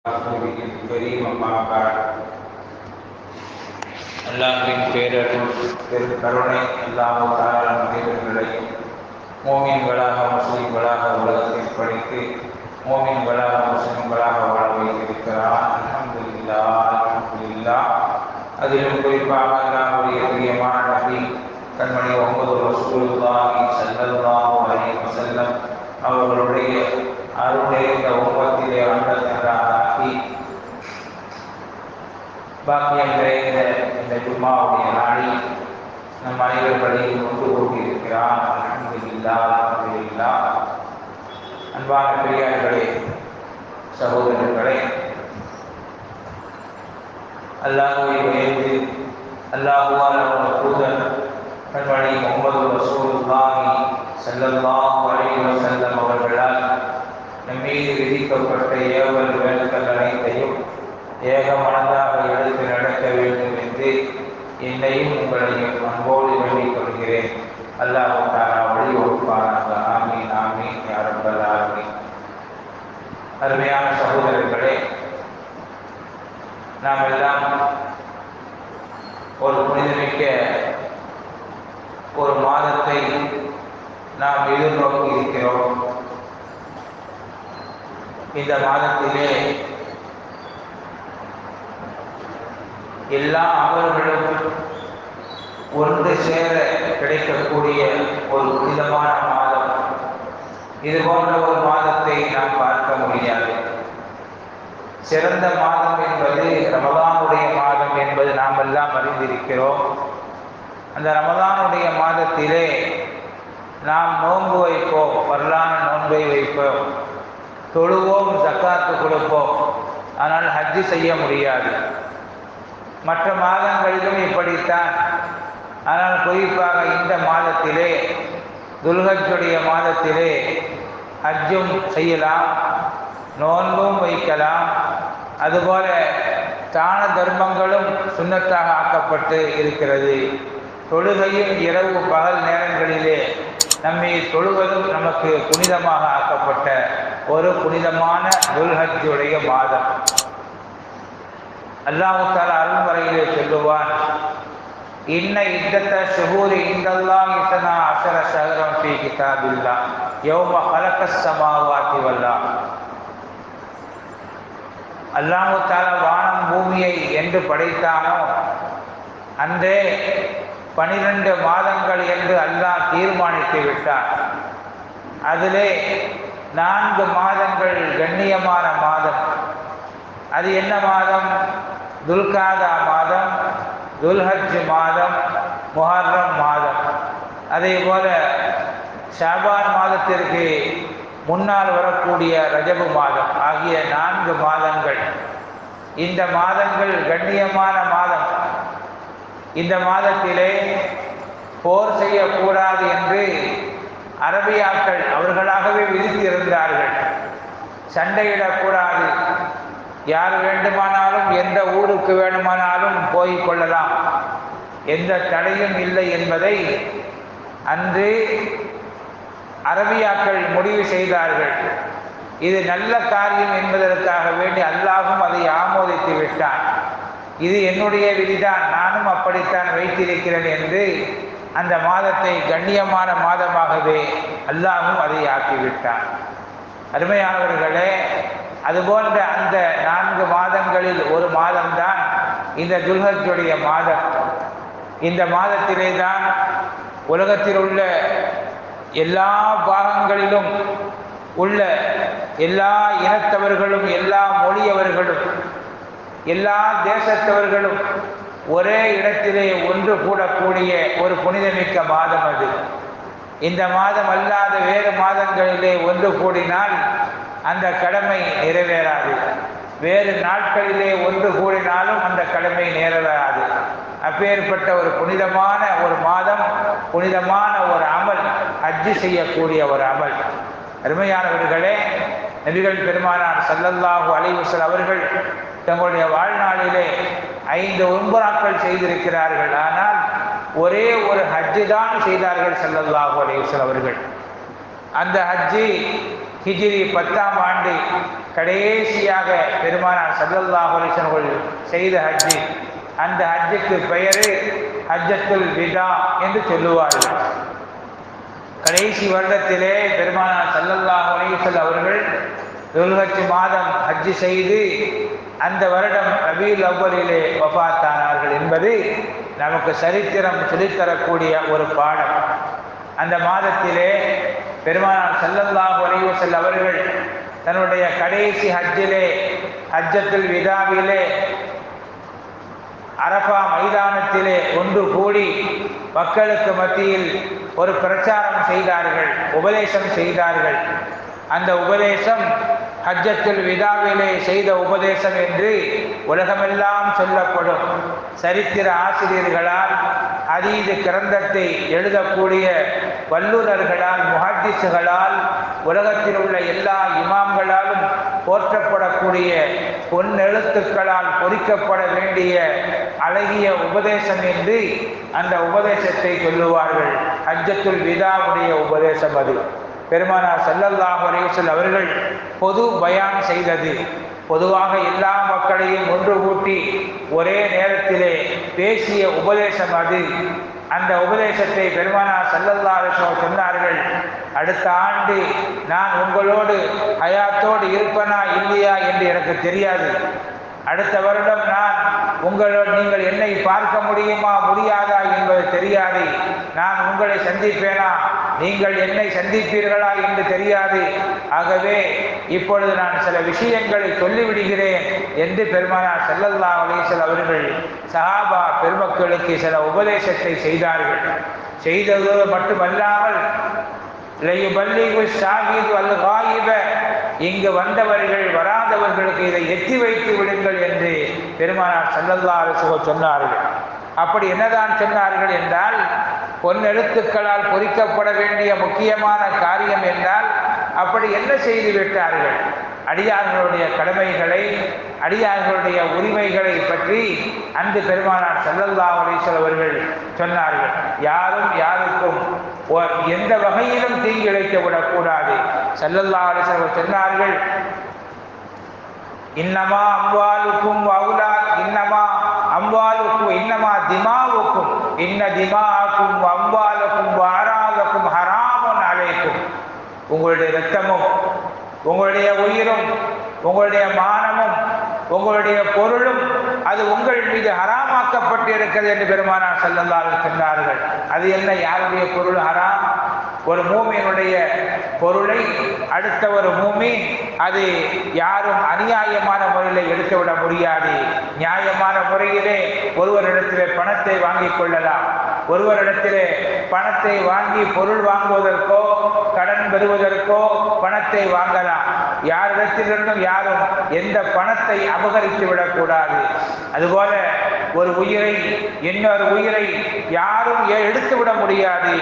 الكريم أما بعد அல்லாஹ்வின் பேரருள் பெருங்கருணை அல்லாஹ் தஆலா மனிதர்களையும் மோமின்களாக முஸ்லிம்களாக உலகத்தில் படைத்து மோமின்களாக முஸ்லிம்களாக வாழ வைத்திருக்கிறான். அல்ஹம்துலில்லாஹ் அல்ஹம்துலில்லாஹ். அதிலும் குறிப்பாக அல்லாஹ்வுடைய பிரியமான நபி கண்மணி முஹம்மது ரசூலுல்லாஹி ஸல்லல்லாஹு அலைஹி வஸல்லம் அவர்களுடைய அருளை இந்த உம்மத்திலே ஆக்கி பாக்கியம் நிறைந்த இந்த ஜும்மாவுடைய நாளில் நம் அனைவர்களையும் ஒன்று கூட்டியிருக்கிறான். அல்ஹம்துலில்லாஹ் அல்ஹம்துலில்லாஹ். அன்பான பெரியார்களே, சகோதரர்களே, அல்லாஹ்வை பயந்து அல்லாஹ்வால் அவர்கள் தூதர் கண்மணி முஹம்மது ரசூலுல்லாஹி ஸல்லல்லாஹு அலைஹி வஸல்லம் அவர்களால் நம் மீது விதிக்கப்பட்ட ஏவல் வேண்டுதல் அனைத்தையும் ஏகமனதாக எடுத்து நடக்க வேண்டும் என்று என்னையும் உங்களையும் அன்போடு வேண்டிக் கொள்கிறேன். அல்லாஹ் தஆலா வழி வகுப்பானாக. ஆமீன் ஆமீன் யா ரப்பல் ஆலமீன். அருமையான சகோதரர்களே, நாம் எல்லாம் ஒரு புனிதமிக்க ஒரு மாதத்தை நாம் எதிர்நோக்கி இருக்கிறோம். இந்த மாதத்திலே எல்லா அமல்களும் ஒன்று சேர கிடைக்கக்கூடிய ஒரு புனிதமான மாதம். இது போன்ற ஒரு மாதத்தை நாம் பார்க்க முடியாது. சிறந்த மாதம் என்பது ரமதானுடைய மாதம் என்பது நாம் எல்லாம் அறிந்திருக்கிறோம். அந்த ரமதானுடைய மாதத்திலே நாம் நோன்பு வைப்போம், வரலான நோன்பை வைப்போம், தொழுவோம், ஜக்காத்து கொடுப்போம். ஆனால் ஹஜ்ஜு செய்ய முடியாது. மற்ற மாதங்களிலும் இப்படித்தான். ஆனால் குறிப்பாக இந்த மாதத்திலே, துல்ஹஜ்ஜுடைய மாதத்திலே ஹஜ்ஜும் செய்யலாம், நோன்பும் வைக்கலாம். அதுபோல தான தர்மங்களும் சுன்னத்தாக ஆக்கப்பட்டு இருக்கிறது. தொழுகையும் இரவு பகல் நேரங்களிலே நம்மை தொழுவதும் நமக்கு புனிதமாக ஆக்கப்பட்ட ஒரு புனிதமான துல்ஹஜ்ஜுடைய மாதம். அல்லாஹ் தஆலா அருள்மறையிலே சொல்லுவான், இன்ன இத்தத்த ஷுஹூரி இந்தல்லாஹி இஸ்னா அஷர ஷஹரன் ஃபீ கிதாபில்லாஹ் யௌம ஹலகஸ் ஸமாவாதி வல் அர்த். அல்லாஹ் தஆலா வானம் பூமியை என்று படைத்தானோ அன்றே 12 மாதங்கள் என்று அல்லாஹ் தீர்மானித்து விட்டார். அதிலே 4 மாதங்கள் கண்ணியமான மாதம். அது என்ன மாதம்? துல்காதா மாதம், துல்ஹஜ் மாதம், முஹர்ரம் மாதம். அதே போல ஷாபான் மாதத்திற்கு முன்னால் வரக்கூடிய ரஜபு மாதம் ஆகிய 4 மாதங்கள். இந்த மாதங்கள் கண்ணியமான மாதம். இந்த மாதத்திலே போர் செய்யக்கூடாது என்று அரபியாக்கள் அவர்களாகவே விதித்திருந்தார்கள். சண்டையிடக்கூடாது, யார் வேண்டுமானாலும் எந்த ஊருக்கு வேண்டுமானாலும் போய் கொள்ளலாம், எந்த தடையும் இல்லை என்பதை அன்று அரபியாக்கள் முடிவு செய்தார்கள். இது நல்ல காரியம் என்பதற்காக வேண்டி அல்லாஹும் அதை ஆமோதித்து விட்டான். இது என்னுடைய விதிதான், நானும் அப்படித்தான் வைத்திருக்கிறேன் என்று அந்த மாதத்தை கண்ணியமான மாதமாகவே அல்லாஹும் அதை ஆக்கிவிட்டான். அருமையானவர்களே, அதுபோன்ற அந்த 4 மாதங்களில் ஒரு மாதம்தான் இந்த துல்ஹஜ்ஜுடைய மாதம். இந்த மாதத்திலே தான் உலகத்தில் உள்ள எல்லா பாகங்களிலும் உள்ள எல்லா இனத்தவர்களும், எல்லா மொழியவர்களும், எல்லா தேசத்தவர்களும் ஒரே இடத்திலே ஒன்று கூடக்கூடிய ஒரு புனிதமிக்க மாதம் அது. இந்த மாதம் அல்லாத வேறு மாதங்களிலே ஒன்று கூடினால் அந்த கடமை நிறைவேறாது. வேறு நாட்களிலே ஒன்று கூடினாலும் அந்த கடமை நிறைவேறாது. அப்பேற்பட்ட ஒரு புனிதமான ஒரு மாதம், புனிதமான ஒரு அமல், ஹஜ்ஜு செய்யக்கூடிய ஒரு அமல். அருமையானவர்களே, நபிகள் பெருமானார் ஸல்லல்லாஹு அலைஹி வஸல்லம் அவர்கள் தங்களுடைய வாழ்நாளிலே 5 உம்ராக்கள் செய்திருக்கிறார்கள். ஆனால் ஒரே ஒரு ஹஜ்ஜு தான் செய்தார்கள் ஸல்லல்லாஹு அலைஹி வஸல்லம் அவர்கள். அந்த ஹஜ்ஜி ஹிஜ்ரி 10ஆம் ஆண்டு கடைசியாக பெருமானார் ஸல்லல்லாஹு அலைஹி வஸல்லம் அவர்கள் செய்த ஹஜ்ஜி, அந்த ஹஜ்ஜுக்கு பெயரு ஹஜ்ஜத்துல் விதா என்று சொல்லுவார்கள். கடைசி வருடத்திலே பெருமானார் ஸல்லல்லாஹு அலைஹி வஸல்லம் அவர்கள் துல்ஹஜ் மாதம் ஹஜ்ஜி செய்து அந்த வருடம் ரபீஉல் அவ்வலிலே வஃபாத்தானார்கள் என்பது நமக்கு சரித்திரம் சொல்லித்தரக்கூடிய ஒரு பாடம். அந்த மாதத்திலே பெருமானார் ஸல்லல்லாஹு அலைஹி வஸல்லம் அவர்கள் தன்னுடைய கடைசி ஹஜ்ஜிலே, ஹஜ்ஜத்துல் விதாவிலே, அரஃபா மைதானத்திலே ஒன்று கூடி மக்களுக்கு மத்தியில் ஒரு பிரச்சாரம் செய்தார்கள், உபதேசம் செய்தார்கள். அந்த உபதேசம் ஹஜ்ஜத்துல் விதாவிலே செய்த உபதேசம் என்று உலகமெல்லாம் சொல்லப்படும். சரித்திர ஆசிரியர்களால், ஹதீஸ் கிரந்தத்தை எழுதக்கூடிய வல்லுநர்களால், முஹத்திஸ்களால், உலகத்தில் உள்ள எல்லா இமாம்களாலும் போற்றப்படக்கூடிய பொன்னெழுத்துக்களால் பொறிக்கப்பட வேண்டிய அழகிய உபதேசம் என்று அந்த உபதேசத்தை சொல்லுவார்கள். ஹஜ்ஜத்துல் விதாவுடைய உபதேசம் அது. பெருமானார் ஸல்லல்லாஹு அலைஹி வஸல்லம் அவர்கள் பொது பயான் செய்தது. பொதுவாக எல்லா மக்களையும் ஒன்று கூட்டி ஒரே நேரத்திலே பேசிய உபதேசம் அது. அந்த உபதேசத்தை பெருமானார் ஸல்லல்லாஹு அலைஹி வஸல்லம் சொன்னார்கள், அடுத்த ஆண்டு நான் உங்களோடு ஹயாத்தோடு இருப்பனா இல்லையா என்று எனக்கு தெரியாது. அடுத்த வருடம் நான் உங்களோடு நீங்கள் என்னை பார்க்க முடியுமா முடியாதா என்பது தெரியாது. நான் உங்களை சந்திப்பேனா, நீங்கள் என்னை சந்திப்பீர்களா என்று தெரியாது. ஆகவே இப்பொழுது நான் சில விஷயங்களை சொல்லிவிடுகிறேன் என்று பெருமானார் ஸல்லல்லாஹு அலைஹி வஸல்லம் அவர்கள் சஹாபா பெருமக்களுக்கு சில உபதேசத்தை செய்தார்கள். செய்தது மட்டுமல்லாமல் இங்கு வந்தவர்கள் வராதவர்களுக்கு இதை எத்தி வைத்து விடுங்கள் என்று பெருமானார் ஸல்லல்லாஹு அலைஹி வஸல்லம் சொன்னார்கள். அப்படி என்னதான் சொன்னார்கள் என்றால், பொன்னெழுத்துக்களால் பொறிக்கப்பட வேண்டிய முக்கியமான காரியம் என்றால் அப்படி என்ன செய்து விட்டார்கள்? அடியார்களுடைய கடமைகளை, அடியார்களுடைய உரிமைகளை பற்றி அன்று பெருமானார் ஸல்லல்லாஹு அலைஹி வஸல்லம் அவர்கள் சொன்னார்கள். யாரும் யாருக்கும் எந்த வகையிலும் தீங்கு இழைத்து விடக்கூடாது. ஸல்லல்லாஹு அலைஹி வஸல்லம் சொன்னார்கள், இன்னமா அம்வாலுக்கும் வஅவுலாத் இன்னமா அம்வாலுக்கும் இன்னமா திமாவுக்கும் இன்ன திமாஅக்கும் வஅம்வாலுக்கும் வஅராதுக்கும் ஹராமுன் அலைக்கும். உங்களுடைய இரத்தமும், உங்களுடைய உயிரும், உங்களுடைய மானமும், உங்களுடைய பொருளும் அது உங்கள் மீது ஹராமாக்கப்பட்டு இருக்கிறது என்று பெருமானார் ஸல்லல்லாஹு அலைஹி வஸல்லம் சொன்னார்கள். அது என்ன? யாருடைய பொருள் ஹராம்? ஒரு மூமினுடைய பொருளை அடுத்த ஒரு மூமின் அது யாரும் அநியாயமான முறையில் எடுத்துவிட முடியாது. நியாயமான முறையிலே ஒருவரிடத்திலே பணத்தை வாங்கிக் கொள்ளலாம். ஒருவரிடத்திலே பணத்தை வாங்கி பொருள் வாங்குவதற்கோ கடன் பெறுவதற்கோ பணத்தை வாங்கலாம். யாரிடத்திலிருந்தும் யாரும் எந்த பணத்தை அபகரித்து விடக்கூடாது. அதுபோல ஒரு உயிரை, இன்னொரு உயிரை யாரும் எடுத்து விட முடியாது.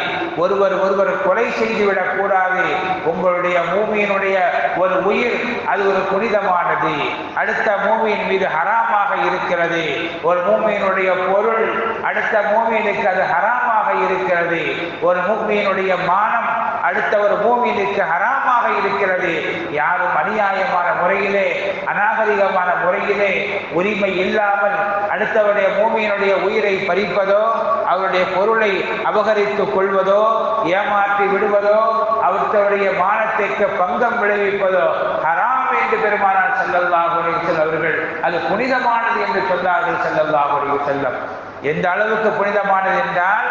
ஒருவர் கொலை செய்து விடக்கூடாது. உங்களுடைய மூமியினுடைய ஒரு உயிர் அது ஒரு புனிதமானது, அடுத்த மூமியின் மீது ஹராமாக இருக்கிறது. ஒரு மூமியினுடைய பொருள் அடுத்த மூமியினுக்கு அது ஹராமாக இருக்கிறது. ஒரு மூமியினுடைய மானம் அடுத்த ஒரு மூமினுக்கு ஹராமாக இருக்கிறது. யாரும் அநியாயமான முறையிலே, அநாகரிகமான முறையிலே, உரிமை இல்லாமல் அடுத்தவருடைய மூமியினுடைய உயிரை பறிப்பதோ, அவருடைய பொருளை அபகரித்துக் கொள்வதோ, ஏமாற்றி விடுவதோ, அவருடைய மானத்திற்கு பங்கம் விளைவிப்பதோ ஹராம் என்று பெருமானார் ஸல்லல்லாஹு அலைஹி வஸல்லம் அவர்கள் அது புனிதமானது என்று சொன்னார்கள். ஸல்லல்லாஹு அலைஹி வஸல்லம் எந்த அளவுக்கு புனிதமானது என்றால்,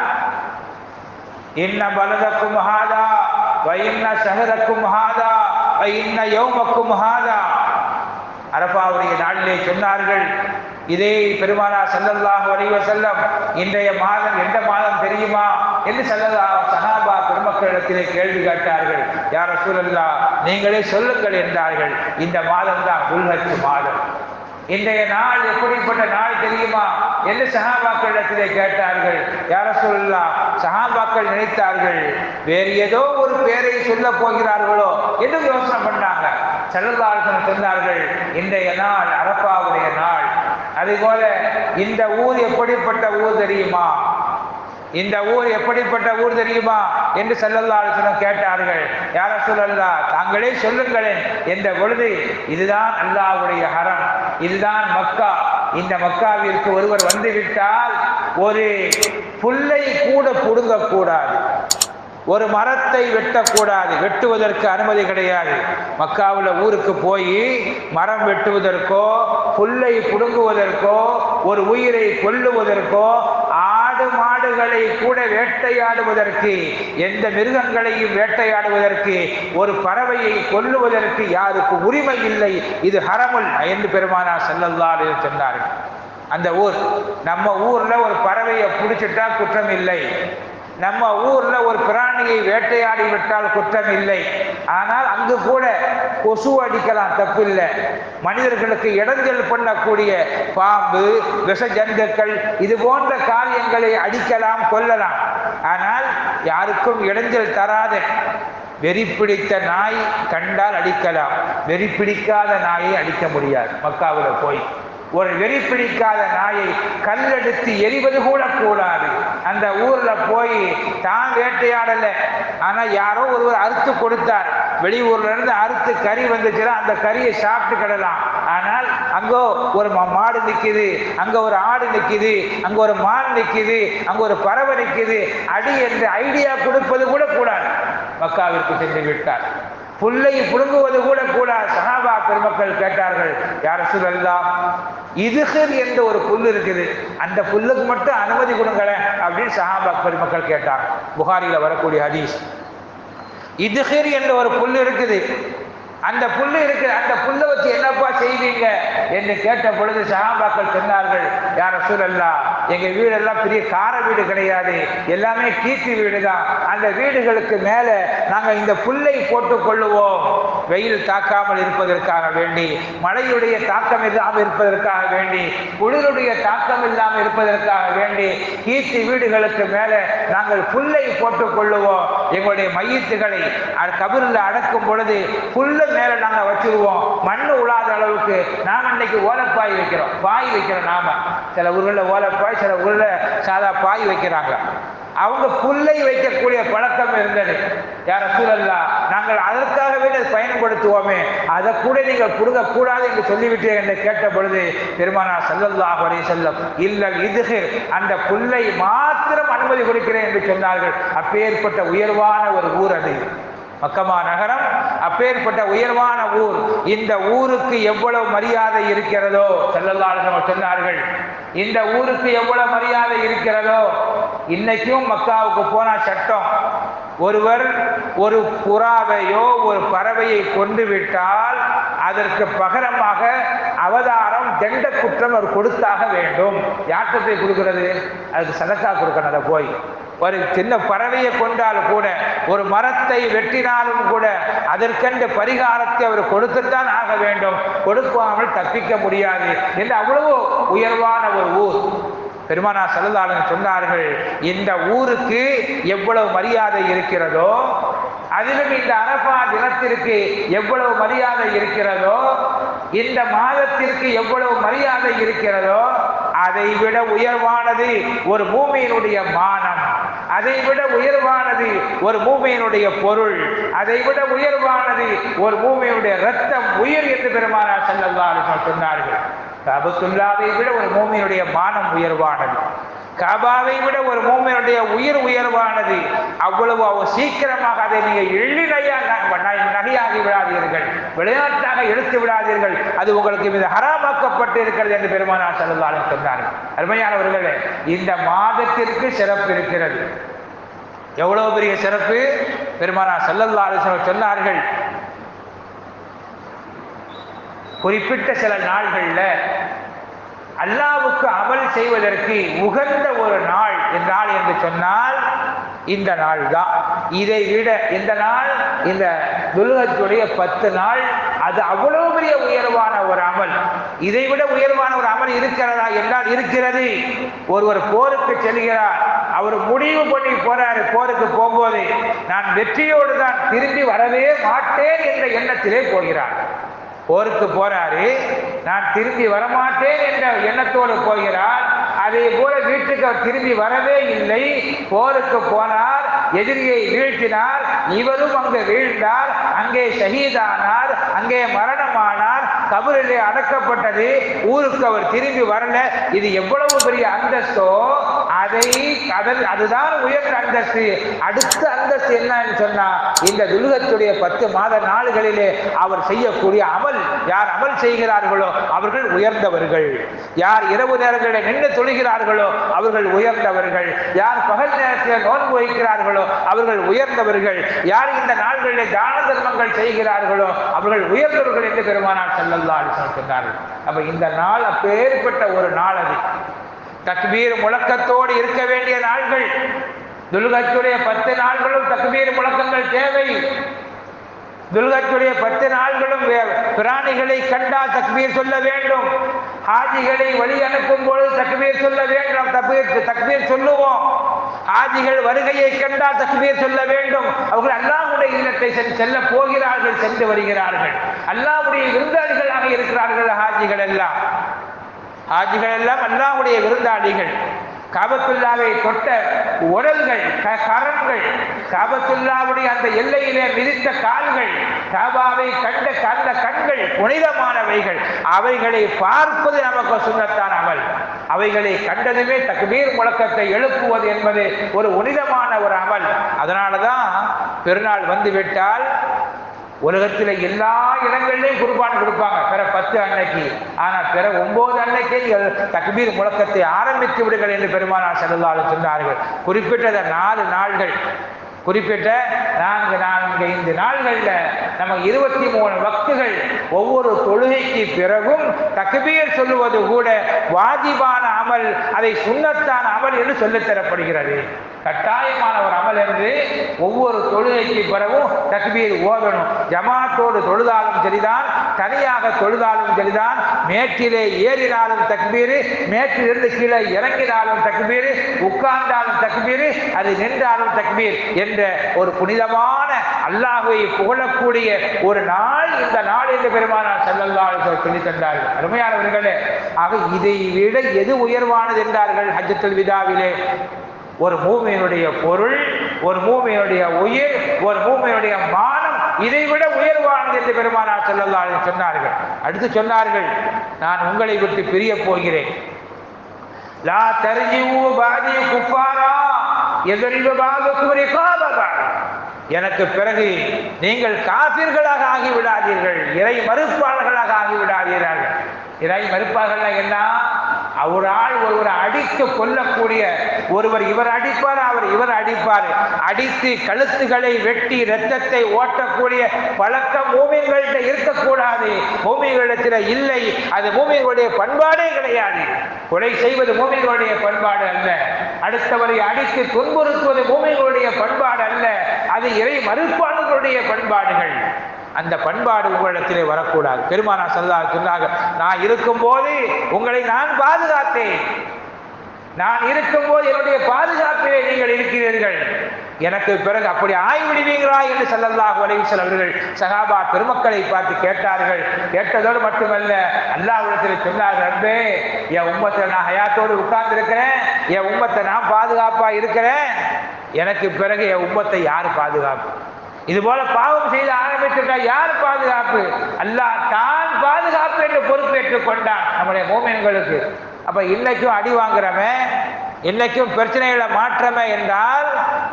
இன்ன பலதக்கும் ஹாதா வ இன்ன ஷஹரக்கும் ஹாதா வ இன்ன யௌமக்கும் ஹாதா. அரஃபாவுடைய நாளிலே சொன்னார்கள், இதே பெருமானார் ஸல்லல்லாஹு அலைஹி வஸல்லம் இன்றைய மாதம் எந்த மாதம் தெரியுமா என்று சஹாபா பெருமக்களிடத்திலே கேள்வி கேட்டார்கள். யா ரசூலல்லாஹ், நீங்களே சொல்லுங்கள் என்றார்கள். இந்த மாதம் தான் துல்ஹஜ் மாதம். இன்றைய நாள் எப்படிப்பட்ட நாள் தெரியுமா என்று சஹாபாக்களிடத்திலே கேட்டார்கள். யா ரசூலல்லாஹ், சஹாபாக்கள் நினைத்தார்கள் வேறு ஏதோ ஒரு பேரை சொல்ல போகிறார்களோ என்று யோசனை பண்ணாங்க. ஸல்லல்லாஹு அலைஹி வஸல்லம் சொன்னார்கள், இன்றைய நாள் அரஃபாவுடைய நாள். அதுபோல இந்த ஊர் எப்படிப்பட்ட ஊர் தெரியுமா? இந்த ஊர் எப்படிப்பட்ட ஊர் தெரியுமா என்று ஸல்லல்லாஹு அலைஹி வஸல்லம் கேட்டார்கள். யா ரசூலல்லாஹ், தாங்களே சொல்லுங்களேன் என்ற பொழுது, இதுதான் அல்லாஹ்வுடைய ஹரம், இதுதான் மக்கா. இந்த மக்காவிற்கு ஒருவர் வந்துவிட்டால் ஒரு புல்லை கூட புடுங்கக்கூடாது, ஒரு மரத்தை வெட்டக்கூடாது, வெட்டுவதற்கு அனுமதி கிடையாது. மக்காவில் ஊருக்கு போய் மரம் வெட்டுவதற்கோ புல்லை புடுங்குவதற்கோ ஒரு உயிரை கொல்லுவதற்கோ ஆடு மாடுகளை கூட வேட்டையாடுவதற்கு, எந்த மிருகங்களையும் வேட்டையாடுவதற்கு, ஒரு பறவையை கொல்லுவதற்கு யாருக்கு உரிமை இல்லை. இது ஹரமுல் என்று பெருமானார் ஸல்லல்லாஹு அலைஹி வஸல்லம் சொன்னார்கள். அந்த ஊர், நம்ம ஊர்ல ஒரு பறவையை பிடிச்சிட்டா குற்றம் இல்லை, நம்ம ஊர்ல ஒரு பிராணியை வேட்டையாடி விட்டால் குற்றம் இல்லை. ஆனால் அங்கு கூட கொசு அடிக்கலாம், தப்பில்லை. மனிதர்களுக்கு இடைஞ்சல் பண்ணக்கூடிய பாம்பு, விஷ ஜந்துக்கள், இது போன்ற காரியங்களை அடிக்கலாம், கொல்லலாம். ஆனால் யாருக்கும் இடைஞ்சல் தராத வெறி பிடித்த நாய் கண்டால் அடிக்கலாம், வெறி பிடிக்காத நாயை அடிக்க முடியாது. மக்காவில் போய் ஒரு வெறி பிடிக்காத நாயை கல்லெடுத்து எரிவது கூட கூடாது. அந்த ஊர்ல போய் தான் வேட்டையாடலை, ஆனா யாரோ ஒருவர் அறுத்து கொடுத்தார், வெளியூர்ல இருந்து அறுத்து கறி வந்துச்சுன்னா அந்த கறியை சாப்பிட்டு கிடலாம். ஆனால் அங்கோ ஒரு மாடு நிற்குது, அங்க ஒரு ஆடு நிற்குது, அங்க ஒரு மான் நிற்குது, அங்க ஒரு பறவை நிற்குது, அடி என்று ஐடியா கொடுப்பது கூட கூடாது. மக்காவிற்கு சென்று விட்டார். புல்லை புடுங்குவது கூட கூடாது. சஹாபா பெருமக்கள் கேட்டார்கள், யா ரசூலல்லாஹ், இதுஹர் என்ற ஒரு புல் இருக்குது, அந்த புல்லுக்கு மட்டும் அனுமதி கொடுங்களேன் அப்படின்னு சஹாபா பெருமக்கள் கேட்டார். புகாரில வரக்கூடிய ஹதீஸ். இதுஹர் என்ற ஒரு புல் இருக்குது, அந்த புல்லு இருக்கு, அந்த புல்லை வச்சு என்னப்பா செய்வீங்க என்று கேட்ட பொழுது சஹாபாக்கள் சொன்னார்கள், யா ரசூலல்லாஹ், எங்க வீடெல்லாம் பெரிய கார வீடு கிடையாது, எல்லாமே கீத்து வீடு தான். அந்த வீடுகளுக்கு மேல நாங்க இந்த புல்லை போட்டு கொள்ளுவோம், வெயில் தாக்காமல் இருப்பதற்காக வேண்டி, மழையுடைய தாக்கம் இல்லாமல் இருப்பதற்காக வேண்டி, குளிருடைய தாக்கம் இல்லாமல் இருப்பதற்காக வேண்டி கீத்து வீடுகளுக்கு மேல நாங்கள் புல்லை போட்டு கொள்ளுவோம். எங்களுடைய மையத்துகளை கபரில் அடக்கும் பொழுது புல்ல மேல நாங்க வச்சிருவோம், மண்ணு உழாத அளவுக்கு. நாம இன்னைக்கு ஓலப்பாய் வைக்கிறோம், பாய் வைக்கிறோம். நாம சில ஊர்களில் ஓலப்பாய், சில ஊரில் சாதா பாய் வைக்கிறாங்க. அவங்க புல்லை வைக்கக்கூடிய பழக்கம் இருந்தது. யா ரசூலல்லாஹ், நாங்கள் அதற்காகவே பயன்படுத்துவோமே, அதை கூட நீங்கள் புடுங்கக்கூடாது என்று சொல்லிவிட்டு என்று கேட்ட பொழுது பெருமானார் ஸல்லல்லாஹு அலைஹி வஸல்லம், இல்லல் இதுஹிர், அந்த புல்லை மாத்திரம் அனுமதி கொடுக்கிறேன் என்று சொன்னார்கள். அப்பேற்பட்ட உயர்வான ஒரு ஊர் அது மக்கமா நகரம், அப்பேற்பட்ட உயர்வான ஊர். இந்த ஊருக்கு எவ்வளவு மரியாதை இருக்கிறதோ, ஸல்லல்லாஹு அலைஹி வஸல்லம் சொன்னார்கள், இந்த ஊருக்கு எவ்வளவு மரியாதை இருக்கிறதோ, இன்னைக்கும் மக்காவுக்கு போனா சட்டம், ஒருவர் ஒரு புறாவையோ ஒரு பறவையை கொண்டு விட்டால் அதற்கு பகரமாக அவதாரம், தண்ட குற்றம் அவர் கொடுத்தாக வேண்டும். யார்கிட்ட போய் கொடுக்கிறது? அதுக்கு சதக்கா கொடுக்கணும். அதை போய் ஒரு சின்ன பறவையை கொண்டாலும் கூட, ஒரு மரத்தை வெட்டினாலும் கூட அதற்கென்று பரிகாரத்தை அவர் கொடுத்துத்தான் ஆக வேண்டும், கொடுக்காமல் தப்பிக்க முடியாது என்று அவ்வளவு உயர்வான ஒரு ஊர். பெருமானார் ஸல்லல்லாஹு அலைஹி வஸல்லம் சொன்னார்கள், இந்த ஊருக்கு எவ்வளவு மரியாதை இருக்கிறதோ, அதிலும் இந்த அரஃபா தினத்திற்கு எவ்வளவு மரியாதை இருக்கிறதோ, இந்த மாதத்திற்கு எவ்வளவு மரியாதை இருக்கிறதோ, அதை விட உயர்வானது ஒரு மூமியினுடைய மானம், அதை விட உயர்வானது ஒரு மூமியினுடைய பொருள், அதை விட உயர்வானது ஒரு மூமியினுடைய ரத்தம், உயிர் என்று பெருமானார் ஸல்லல்லாஹு அலைஹி வஸல்லம் சொன்னார்கள். காபத்துல்லாவை விட ஒரு மூமியினுடைய மானம் உயர்வானது, காபாவை விட ஒரு மூமியினுடைய உயிர் உயர்வானது. அவ்வளவு சீக்கிரமாக அதை நீங்கள் நகையாகி விடாதீர்கள், விளையாட்டாக எடுத்து விடாதீர்கள், அது உங்களுக்கு மீது ஹராமாக்கப்பட்டு இருக்கிறது என்று பெருமானார் ஸல்லல்லாஹு அலைஹி வஸல்லம் சொன்னார்கள். அருமையானவர்களே, இந்த மாதத்திற்கு சிறப்பு இருக்கிறது. எவ்வளவு பெரிய சிறப்பு! பெருமானார் ஸல்லல்லாஹு அலைஹி வஸல்லம் சொன்னார்கள், குறிப்பிட்ட சில நாள்கள்ல அல்லாஹ்வுக்கு அமல் செய்வதற்கு உகந்த ஒரு நாள் என்றால் என்று சொன்னால் இந்த நாள் தான். இதை விட இந்த நாள், இந்த துல்ஹஜ்ஜுடைய 10 நாள், அது அவ்வளவு பெரிய உயர்வான ஒரு அமல். இதை விட உயர்வான ஒரு அமல் இருக்கிறதா என்றால் இருக்கிறது. ஒருவர் போருக்கு செல்கிறார், அவர் முடிவு பண்ணி போறாரு, போருக்கு போகும்போது நான் வெற்றியோடு தான் திரும்பி வரவே மாட்டேன் என்ற எண்ணத்திலே போகிறார். போருக்கு போறாரு, நான் திரும்பி வரமாட்டேன் என்ற எண்ணத்தோடு போகிறார். அதே போல வீட்டுக்கு அவர் திரும்பி வரவே இல்லை. போருக்கு போனார், எதிரியை வீழ்த்தினார், இவரும் அங்கே வீழ்ந்தார், அங்கே ஷஹீதானார், அங்கே மரணமானார், கபரிலே அடக்கப்பட்டது. ஊருக்கு அவர் திரும்பி வரல. இது எவ்வளவு பெரிய அந்தஸ்தோ அதுதான் உயர்ந்த அந்தஸ்து. அடுத்த அந்தஸ்து என்னன்னு சொன்னா, இந்த துல்ஹஜ்ஜுடைய 10 மாத நாள்களிலே அவர் செய்யக்கூடிய அமல், யார் அமல் செய்கிறார்களோ அவர்கள் உயர்ந்தவர்கள். யார் இரவு நேரங்களில் நின்று தொழுகிறார்களோ அவர்கள் உயர்ந்தவர்கள். யார் பகல் நேரத்தில் நோன்பு வைக்கிறார்களோ அவர்கள் உயர்ந்தவர்கள். யார் இந்த நாள்களில் தான தர்மங்கள் செய்கிறார்களோ அவர்கள் உயர்ந்தவர்கள் என்று பெருமானார் ஸல்லல்லாஹு அலைஹி வஸல்லம் சொன்னார்கள். அப்ப இந்த நாள் அப்பேற்பட்ட ஒரு நாள். அது தக்பீர் முழக்கத்தோடு இருக்க வேண்டிய நாள்கள். துல்ஹஜ்ஜுடைய 10 நாள்களும் தக்பீர் முழக்கங்கள் தேவை. துல்ஹஜ்ஜுடைய 10 நாள்களும் பிராணிகளை கண்டால் தக்பீர் சொல்ல வேண்டும். ஹாஜிகளை வழி அனுப்பும் பொழுது தக்பீர் சொல்ல வேண்டும். தக்பீர் சொல்லுவோம். ஹாஜிகள் வருகையை கண்டால் தக்பீர் சொல்ல வேண்டும். அவர்கள் அல்லாஹ்வுடைய இல்லத்தை செல்ல போகிறார்கள், சென்று வருகிறார்கள். அல்லாஹ்வுடைய விருந்தாளிகளாக இருக்கிறார்கள் ஹாஜிகள் எல்லாம். அல்லாஹ்வுடைய விருந்தாளிகள். காபத்துல்லாவை தொட்ட உடல்கள், கரங்கள், காபத்துல்லாவுடைய அந்த எல்லையிலே மிதித்த கால்கள், காபாவை கண்ட அந்த கண்கள் புனிதமானவைகள். அவைகளை பார்ப்பது நமக்கு சுன்னத்தான அமல். அவைகளை கண்டதுமே தக்பீர் முழக்கத்தை எழுப்புவது என்பது ஒரு புனிதமான ஒரு அமல். அதனாலதான் பெருநாள் வந்துவிட்டால் உலகத்தில் எல்லா இடங்களிலையும் குர்பான் கொடுப்பாங்க பிற 10 அன்னைக்கு. ஆனால் பிற 9 அன்னைக்கே தக்பீர் முழக்கத்தை ஆரம்பித்து விடுங்கள் என்று பெருமானார் ஸல்லல்லாஹு அலைஹி வஸல்லம் சொன்னார்கள். குறிப்பிட்ட 4 நாள்கள், குறிப்பிட்ட 4 நாள்களில் நமக்கு 23 வக்துகள் ஒவ்வொரு தொழுகைக்கு பிறகும் தக்பீர் சொல்லுவது கூட வாஜிபான அமல், அதை சுன்னத்தான அமல் என்று சொல்லித்தரப்படுகிறது. கட்டாயமான ஒரு அமல் என்று ஒவ்வொரு தொழுகைக்கு பிறகும் தக்பீர் ஓதணும். ஜமாத்தோடு தொழுதாலும் சரிதான், தனியாக தொழுதாலும் சரிதான், மேட்டிலே ஏறினாலும் தக்பீர், மேட்டிலிருந்து கீழே இறங்கினாலும் தக்பீர், உட்கார்ந்தாலும் தக்பீர், அது நின்றாலும் தக்பீர் என்ற ஒரு புனிதமான அல்லாஹ்வை புகழக்கூடிய ஒரு நாள் இந்த நாள் என்று பெருமானார் ஸல்லல்லாஹு அலைஹி வஸல்லம் சொல்லி தந்தார்கள். அருமையானவர்களே, ஆக இதை விட எது உயர்வானது என்றார்கள் ஹஜ்ஜத்துல் விதாவிலே? ஒரு மூமியினுடைய பொருள், ஒரு மூமியினுடைய உயிர், ஒரு மூமியினுடைய மானம் இதைவிட உயர்வானது என்று பெருமானார் ஸல்லல்லாஹு அலைஹி வஸல்லம் சொன்னார்கள். அடுத்து சொன்னார்கள், நான் உங்களை விட்டு பிரிய போகிறேன். லா தர்ஜிஉ பாதி குஃபாரா யத்ரிபு பாதுக்கும் ரிகாப பாத். எனக்கு பிறகு நீங்கள் காபிர்களாக ஆகிவிடாதீர்கள், இறை மறுப்பாளர்களாக ஆகிவிடாதீர்கள். இறை மறுப்பாளர்கள் என்ன? ஒரு ஆள் ஒருவர் அடித்து கொல்லக்கூடிய ஒருவர், இவர் அடிப்பார், இவர் அடிப்பார், அடித்து கழுத்துகளை வெட்டி இரத்தத்தை ஓட்டக்கூடிய பழக்கம் மூமின்கள்ட்ட இருக்கக்கூடாது. மூமின்களிடத்தில் இல்லை. அது மூமின்களுடைய பண்பாடே கிடையாது. கொலை செய்வது மூமின்களுடைய பண்பாடு அல்ல. அடுத்தவரை அடித்து துன்புறுத்துவது மூமின்களுடைய பண்பாடு அல்ல. அது இறை மறுப்பாளர்களுடைய பண்பாடுகள். அந்த பண்பாடு உங்களிடத்திலே வரக்கூடாது. பெருமானார் ஸல்லல்லாஹு அலைஹி வஸல்லம் சொன்னார்கள், நான் இருக்கும்போது உங்களை நான் பாதுகாத்தேன். நான் இருக்கும்போது என்னுடைய பாதுகாப்பிலே நீங்கள் இருக்கிறீர்கள். எனக்கு பிறகு அப்படி ஆய்விடுவீங்களா என்று ஸல்லல்லாஹு அலைஹி வஸல்லம் அவர்கள் சஹாபா பெருமக்களை பார்த்து கேட்டார்கள். கேட்டதோடு மட்டுமல்ல, அல்லாஹ்விடத்தில் சொன்னார்கள், ரப்பே, என் உம்மத்தை நான் ஹயாத்தோடு உட்கார்ந்து இருக்கிறேன், என் உம்மத்தை நான் பாதுகாப்பா இருக்கிறேன், எனக்கு பிறகு என் உம்மத்தை யார் பாதுகாப்பு? இது போல பாவம் செய்து ஆரம்பித்துட்டா யார் பாதுகாப்பு? அல்லாஹ் தான் பாதுகாப்பு என்று பொறுப்பேற்றுக் கொண்டான் நம்முடைய மூமின்களுக்கு. அப்ப இன்னைக்கும் அடி வாங்குறவன், இன்னைக்கும் பிரச்சனைகளை மாற்றமே என்றால்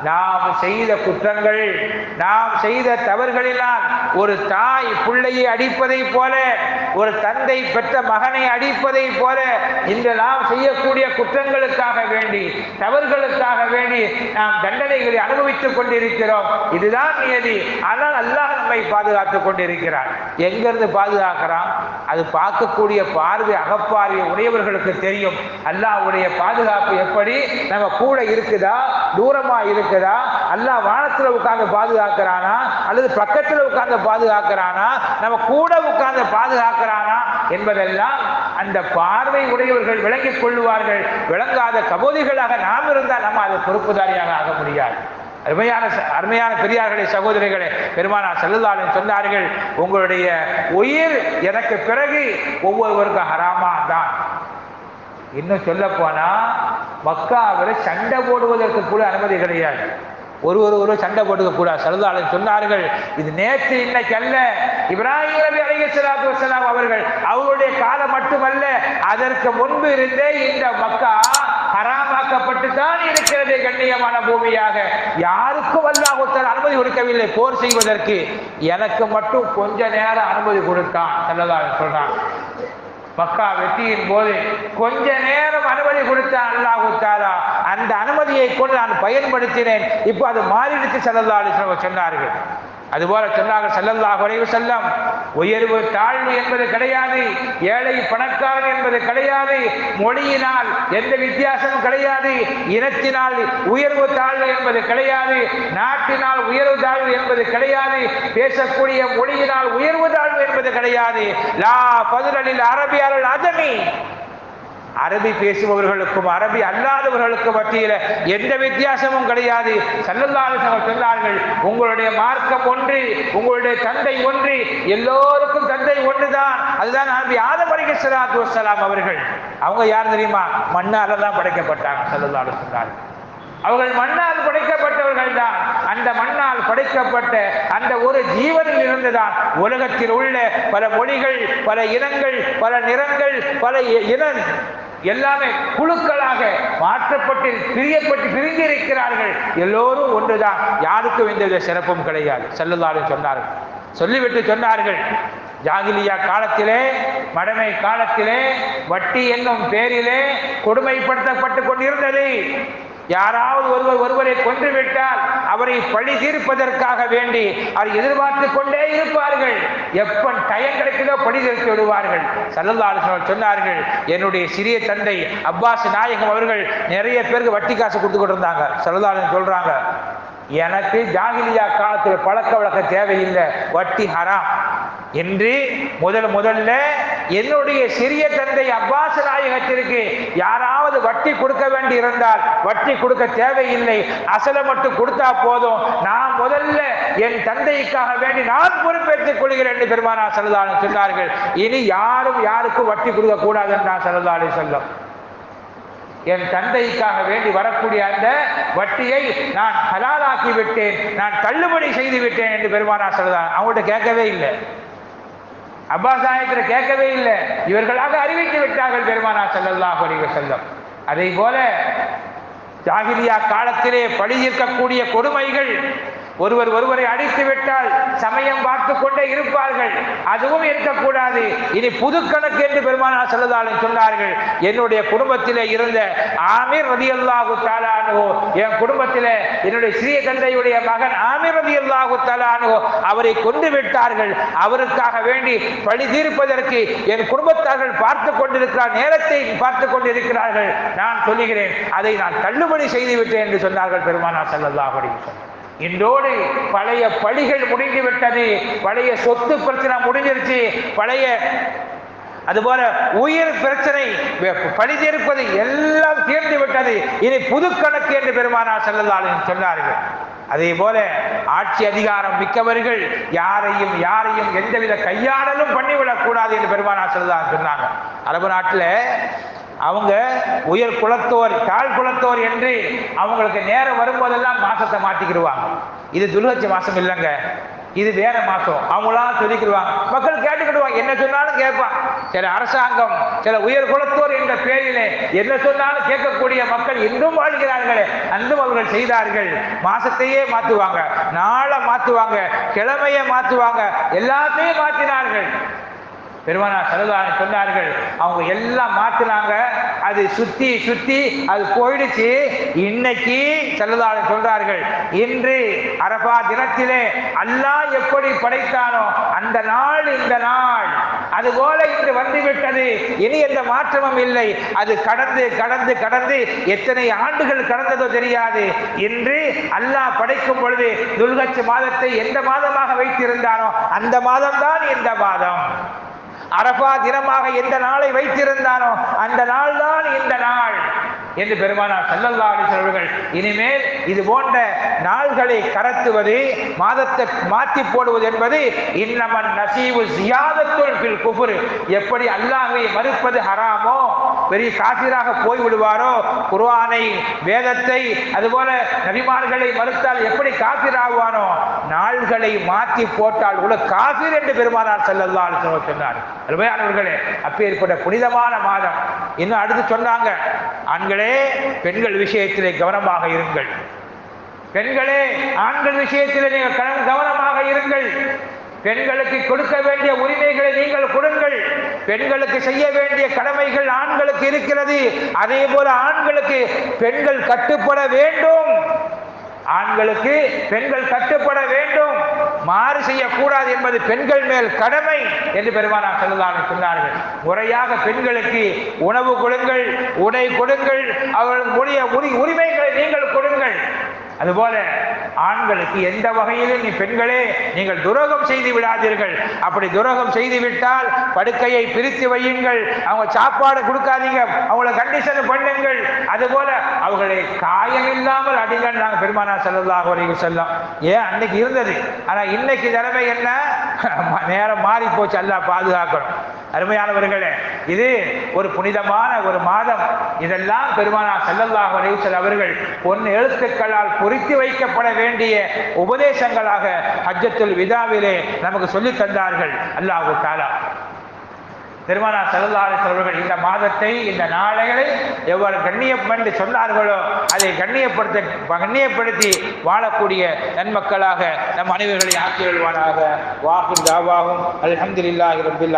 நாம் செய்த குற்றங்கள், நாம் செய்த தவறுகளினால் ஒரு தாய் பிள்ளையை அடிப்பதை போல, ஒரு தந்தை பெற்ற மகனை அடிப்பதை போல இன்று நாம் செய்யக்கூடிய குற்றங்களுக்காக வேண்டி, தவறுகளுக்காக வேண்டி நாம் தண்டனைகளை அனுபவித்துக் கொண்டிருக்கிறோம். இதுதான் நியதி. ஆனால் அல்லாஹ் நம்மை பாதுகாத்துக் கொண்டிருக்கிறார். எங்கிருந்து பாதுகாக்கிறான்? அது பார்க்கக்கூடிய பார்வை, அகப்பார்வை உடையவர்களுக்கு தெரியும். அல்லாஹ்வுடைய பாதுகாப்பு எப்படி நம்ம கூட இருக்குதா, தூரமா இருக்குதா, அல்லாஹ் வானத்துல உட்கார்ந்து பாதுகாக்கிறானா அல்லது பக்கத்துல உட்கார்ந்து பாதுகாக்கிறானா, நம்ம கூட உட்கார்ந்து பாதுகாக்கிறானா என்பதெல்லாம் அந்த பார்வை உடையவர்கள் விளங்கிக் கொள்ளுவார்கள். விளங்காத கபோதிகளாக நாம் இருந்தால் நம்ம அது பொறுப்புதாரியாக ஆக முடியாது. அருமையான பெரியார்களே, சகோதரிகளே, பெருமானார் ஸல்லல்லாஹு அலைஹி வஸல்லம் சொன்னார்கள், உங்களுடைய உயிர் எனக்கு பிறகு ஒவ்வொருவருக்கும் ஹராமா தான். இன்னும் சொல்ல போனா மக்காவில் சண்டை போடுவதற்கு கூட அனுமதி கிடையாது. ஒரு சண்டை போட்டுக்க கூடாது. ஸல்லல்லாஹு அலைஹி சொன்னார்கள், இது நேற்று இன்னைக்கு அல்ல. இப்ராஹிம் நபி அலைஹிஸ்ஸலாத்து வஸ்ஸலாம் அவர்கள் அவருடைய காலம் மட்டுமல்ல, அதற்கு முன்பு இருந்தே இந்த மக்கா ஹராமாக்கப்பட்டு தான் இருக்கிறது. கண்ணியமான பூமியாக யாருக்கும் அல்லாஹ் தஆலா அனுமதி கொடுக்கவில்லை போர் செய்வதற்கு. எனக்கு மட்டும் கொஞ்ச நேரம் அனுமதி கொடுத்தான். ஸல்லல்லாஹு அலைஹி சொல்றாங்க, மக்கா வெற்றியின் போது கொஞ்ச நேரம் அனுமதி கொடுத்தான் அல்லாஹ் தஆலா. அந்த அனுமதியை கொண்டு நான் பயன்படுத்தினேன். இப்போ அது மாறிடுச்சு ஸல்லல்லாஹு அலைஹி வஸல்லம் சொன்னார்கள். அதுபோல சொன்னார்கள் ஸல்லல்லாஹு அலைஹி வஸல்லம், உயர்வு தாழ்வு என்பது கிடையாது, ஏழை பணக்காரன் என்பது கிடையாது, மொழியினால் எந்த வித்தியாசமும் கிடையாது, இனத்தினால் உயர்வு தாழ்வு என்பது கிடையாது, நாட்டினால் உயர்வு தாழ்வு என்பது கிடையாது, பேசக்கூடிய மொழியினால் உயர்வு தாழ்வு என்பது கிடையாது. லா ஃபதுலில் அரபி அலல் அஜமி, அரபி பேசுபவர்களுக்கும் அரபி அல்லாதவர்களுக்கும் மத்தியில் எந்த வித்தியாசமும் கிடையாது. ஸல்லல்லாஹு அலைஹி வஸல்லம் சொன்னார்கள், உங்களுடைய மார்க்கம் ஒன்று, உங்களுடைய தந்தை ஒன்று, எல்லோருக்கும் தந்தை ஒன்றுதான். அதுதான் நபி ஆதம் அலைஹிஸ்ஸலாத்து வஸ்ஸலாம் அவர்கள். அவங்க யார் தெரியுமா? மண்ணால தான் படைக்கப்பட்டாங்க. ஸல்லல்லாஹு அலைஹி வஸல்லம் அவர்கள் மண்ணால் படைக்கப்பட்டவர்கள் தான். அந்த மண்ணால் படைக்கப்பட்ட அந்த ஒரு ஜீவனில் இருந்துதான் உலகத்தில் உள்ள பல மொழிகள், பல இனங்கள், பல நிறங்கள், பல எல்லாமே குழுக்களாக மாற்றப்பட்டு பிரிந்திருக்கிறார்கள். எல்லோரும் ஒன்றுதான், யாருக்கும் எந்தவித சிறப்பும் கிடையாது. ஸல்லல்லாஹு அலைஹி சொன்னார்கள். சொல்லிவிட்டு சொன்னார்கள், ஜாகிலியா காலத்திலே, மடமை காலத்திலே வட்டி என்னும் பேரிலே கொடுமைப்படுத்தப்பட்டு கொண்டிருந்தது. யாராவது ஒருவரை கொன்றுவிட்டால் அவரை பழி தீர்ப்பதற்காக வேண்டி அவர் எதிர்பார்த்து கொண்டே இருப்பார்கள். எப்ப டயம் கிடைக்கிறதோ பழி தீர்த்து விடுவார்கள். ஸல்லல்லாஹு அலைஹி வஸல்லம் சொன்னார்கள், என்னுடைய சிறிய தந்தை அப்பாஸ் நாயகம் அவர்கள் நிறைய பேருக்கு வட்டி காசு கொடுத்து கொண்டிருந்தாங்க. ஸல்லல்லாஹு அலைஹி சொல்றாங்க, எனக்கு ஜாகிலியா காலத்தில் பழக்க வழக்க தேவையில்லை, வட்டி ஹராம் என்று முதல்ல என்னுடைய சிறிய தந்தை அப்பாஸ் நாயகத்திற்கு யாராவது வட்டி கொடுக்க வேண்டி இருந்தால் வட்டி கொடுக்க தேவையில்லை, அசலை மட்டும் கொடுத்தா போதும், நான் முதல்ல என் தந்தைக்காக வேண்டி நான் பொறுப்பேற்றுக் கொள்கிறேன் என்று பெருமானார் ஸல்லல்லாஹு அலைஹி சொன்னார்கள். இனி யாரும் யாருக்கும் வட்டி கொடுக்க கூடாது என்றார் ஸல்லல்லாஹு அலைஹி வஸல்லம். என் தந்தைக்காக வேண்டி வரக்கூடிய அந்த வட்டியை நான் ஹலாலாக்கி விட்டேன், நான் தள்ளுபடி செய்து விட்டேன் என்று பெருமானார் ஸல்லல்லாஹு அவங்கள்ட்ட கேட்கவே இல்லை. அப்பாஸ் நாயகத்தில் கேட்கவே இல்லை, இவர்களாக அறிவித்து விட்டார்கள் பெருமானார் ஸல்லல்லாஹு அலைஹி வஸல்லம். அதே போல ஜாகிலியா காலத்திலே பழி தீர்க்கக்கூடிய கொடுமைகள், ஒருவரை அடித்து விட்டால் சமயம் பார்த்து கொண்டே இருப்பார்கள், அதுவும் இருக்கக்கூடாது. இனி புது கணக்கு என்று பெருமானார் ஸல்லல்லாஹு அலைஹி சொன்னார்கள். என்னுடைய குடும்பத்திலே இருந்த ஆமீர் ரலியல்லாஹு தஆலா அன்ஹு, என் குடும்பத்திலே என்னுடைய சிறிய தந்தையுடைய மகன் ஆமீர் ரலியல்லாஹு தஆலா அன்ஹு அவரை கொண்டு விட்டார்கள். அவருக்காக வேண்டி பழி தீர்ப்பதற்கு என் குடும்பத்தார்கள் பார்த்து கொண்டிருக்கிறார், நேரத்தை பார்த்து கொண்டிருக்கிறார்கள். நான் சொல்லுகிறேன், அதை நான் தள்ளுபடி செய்து விட்டேன் என்று சொன்னார்கள் பெருமானார் ஸல்லல்லாஹு அலைஹி வஸல்லம். இன்றோடு பழைய பழிகள் முடிந்துவிட்டது, பழைய சொத்து பிரச்சனை முடிஞ்சிருச்சு, பழைய அதுபோல உயிர் பிரச்சனை பழி தீர்ப்பது எல்லாம் தீர்ந்து விட்டது. இனி புது கணக்கு என்று பெருமானார் ஸல்லல்லாஹு அலைஹி சொன்னார்கள். அதே போல ஆட்சி அதிகாரம் மிக்கவர்கள் யாரையும் எந்தவித கையாடலும் பண்ணிவிடக் கூடாது என்று பெருமானார் ஸல்லல்லாஹு அலைஹி சொன்னாங்க. அரபு நாட்டில் அவங்க உயர் குலத்தோர் தாழ் குலத்தோர் என்று அவங்களுக்கு நேரம் வரும்போதெல்லாம் மாசத்தை மாற்றிக்கிடுவாங்க. இது துல்ஹஜ் மாசம் இல்லைங்க, இது வேற மாசம். அவங்களாம் சொல்லிக்கிடுவாங்க, மக்கள் கேட்டுக்கிடுவாங்க, என்ன சொன்னாலும் கேட்பான். சில அரசாங்கம் சில உயர் குலத்தோர் என்ற பெயரிலே என்ன சொன்னாலும் கேட்கக்கூடிய மக்கள் இன்னும் வாழ்கிறார்களே, அன்றும் அவர்கள் செய்தார்கள். மாசத்தையே மாற்றுவாங்க, நாளை மாற்றுவாங்க, கிழமையை மாற்றுவாங்க, எல்லாத்தையும் மாற்றினார்கள். பெருமானார் ஸல்லல்லாஹு அலைஹி சொன்னார்கள், அவங்க எல்லாம் மாற்றினாங்க, அது சுத்தி அது போயிடுச்சு. இன்னைக்கு ஸல்லல்லாஹு அலைஹி சொல்றார்கள், இன்று அரஃபா தினத்திலே அல்லாஹ் எப்படி படைத்தானோ அந்த நாள் இந்த நாள், அதுபோல இன்று வந்துவிட்டது. இனி எந்த மாற்றமும் இல்லை. அது கடந்து எத்தனை ஆண்டுகள் கடந்ததோ தெரியாது. இன்று அல்லாஹ் படைக்கும் பொழுது துல்ஹஜ் மாதத்தை எந்த மாதமாக வைத்திருந்தானோ அந்த மாதம்தான் இந்த மாதம். அரஃபா தினமாக எந்த நாளை வைத்திருந்தானோ அந்த நாள் தான் இந்த நாள் என்று பெருமானார் ஸல்லல்லாஹு அலைஹி வஸல்லம் இனிமேல் இது போன்ற நாள்களை கடத்துவது, மாதத்தை மாற்றி போடுவது என்பது இன்னமன் நசீவு ஜியாதத்துல் ஃபில் குஃப்ர், எப்படி அல்லாஹ்வை மறுப்பது ஹராமோ, பெரிய காசிராக போய் விடுவாரோ, குர்ஆனை, வேதத்தை, அதுபோல நபிமார்களை மறுத்தால் எப்படி காசிர் ஆகுவானோ, நாள்களை மாற்றி போட்டால் கூட காசிர் என்று பெருமானார் ஸல்லல்லாஹு அலைஹி வஸல்லம் சொன்னார். அருமையானவர்களே, அப்பேற்பட்ட புனிதமான மாதம். இன்னும் அடுத்து சொன்னாங்க, ஆண்களே பெண்கள் விஷயத்திலே கவனமாக இருங்கள். பெண்களே ஆண்கள் விஷயத்திலே நீங்கள் கவனமாக இருங்கள். பெண்களுக்கு கொடுக்க வேண்டிய உரிமைகளை நீங்கள் கொடுங்கள். பெண்களுக்கு செய்ய வேண்டிய கடமைகள் ஆண்களுக்கு இருக்கிறது. அதே போல ஆண்களுக்கு பெண்கள் கட்டுப்பட வேண்டும். ஆண்களுக்கு பெண்கள் கட்டுப்பட வேண்டும், மாறு செய்யக்கூடாது என்பது பெண்கள் மேல் கடமை என்று பெருமானார் ஸல்லல்லாஹு அலைஹி வஸல்லம் சொன்னார்கள். முறையாக பெண்களுக்கு உணவு கொடுங்கள், உடை கொடுங்கள், அவர்களுடைய உரிமைகளை நீங்கள் கொடுங்கள். அதுபோல ஆண்களுக்கு எந்த வகையிலும் பெண்களே நீங்கள் துரோகம் செய்து விடாதீர்கள். அப்படி துரோகம் செய்து விட்டால் படுக்கையை பிரித்து வையுங்கள், அவங்க சாப்பாடு கொடுக்காதீங்க, அவங்கள கண்டிஷன் பண்ணுங்கள். அதுபோல அவர்களை காயம் இல்லாமல் அடிங்கள். நாங்கள் பெருமானார் ஸல்லல்லாஹு அலைஹி வஸல்லம் ஏன் அன்னைக்கு இருந்தது, ஆனா இன்னைக்கு நிலைமை என்ன, நேரம் மாறி போச்சு. அல்லாஹ் பாதுகாக்கணும். அருமையானவர்களே, இது ஒரு புனிதமான ஒரு மாதம். இதெல்லாம் பெருமானார் ஸல்லல்லாஹு அலைஹி வஸல்லம் அவர்கள் பொன் எழுத்துக்களால் பொறித்து வைக்கப்பட வேண்டிய உபதேசங்களாக ஹஜ்ஜத்துல் விதாவிலே நமக்கு சொல்லித் தந்தார்கள். அல்லாஹ் தஆலா பெருமானார் ஸல்லல்லாஹு அலைஹி வஸல்லம் அவர்கள் இந்த மாதத்தை, இந்த நாளைகளை எவ்வாறு கண்ணியம் என்று சொன்னார்களோ அதை கண்ணியப்படுத்தி வாழக்கூடிய நன்மக்களாக நம் அனைவர்களை ஆக்கி வருவானாக. வாஹிர் தாவாஹும் அல்ஹம்துலில்லாஹி ரப்பில்